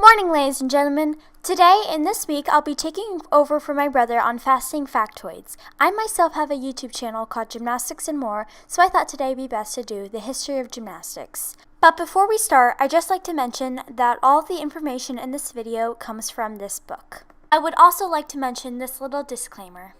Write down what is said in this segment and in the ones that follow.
Morning, ladies and gentlemen. Today and this week, I'll be taking over for my brother on fasting factoids. I myself have a YouTube channel called Gymnastics and More, so I thought today would be best to do the history of gymnastics. But before we start, I'd just like to mention that all the information in this video comes from this book. I would also like to mention this little disclaimer.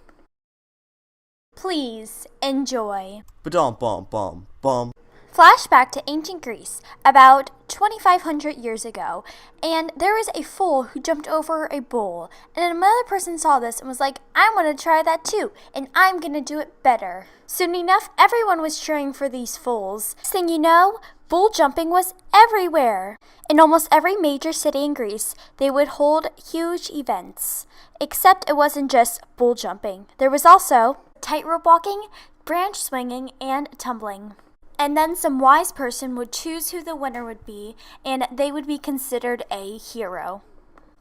Please enjoy. Ba-dum-bum-bum-bum. Flashback to ancient Greece, about 2,500 years ago, and there was a fool who jumped over a bull, and another person saw this and was like, I want to try that too, and I'm going to do it better. Soon enough, everyone was cheering for these fools. Next thing you know, bull jumping was everywhere. In almost every major city in Greece, they would hold huge events. Except it wasn't just bull jumping. There was also tightrope walking, branch swinging, and tumbling. And then some wise person would choose who the winner would be, and they would be considered a hero.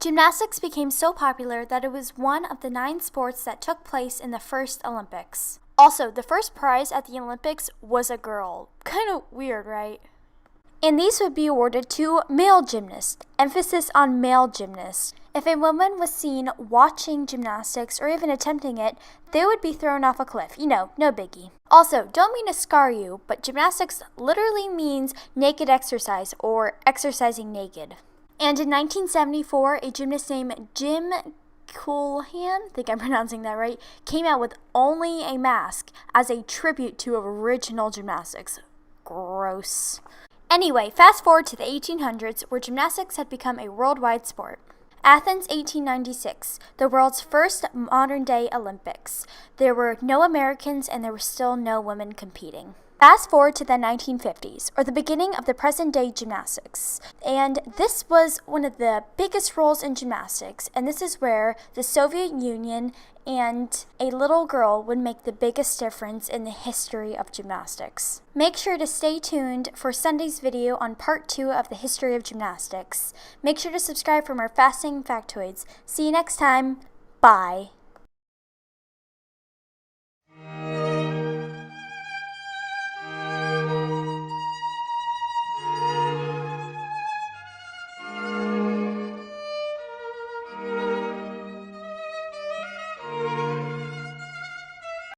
Gymnastics became so popular that it was one of the 9 sports that took place in the first Olympics. Also, the first prize at the Olympics was a girl. Kind of weird, right? And these would be awarded to male gymnasts, emphasis on male gymnasts. If a woman was seen watching gymnastics or even attempting it, they would be thrown off a cliff. No biggie. Also, don't mean to scar you, but gymnastics literally means naked exercise or exercising naked. And in 1974, a gymnast named Jim Coolhan, I think I'm pronouncing that right, came out with only a mask as a tribute to original gymnastics. Gross. Anyway, fast forward to the 1800s, where gymnastics had become a worldwide sport. Athens, 1896, the world's first modern-day Olympics. There were no Americans and there were still no women competing. Fast forward to the 1950s, or the beginning of the present-day gymnastics. And this was one of the biggest roles in gymnastics, and this is where the Soviet Union and a little girl would make the biggest difference in the history of gymnastics. Make sure to stay tuned for Sunday's video on part 2 of the history of gymnastics. Make sure to subscribe for more fasting factoids. See you next time. Bye.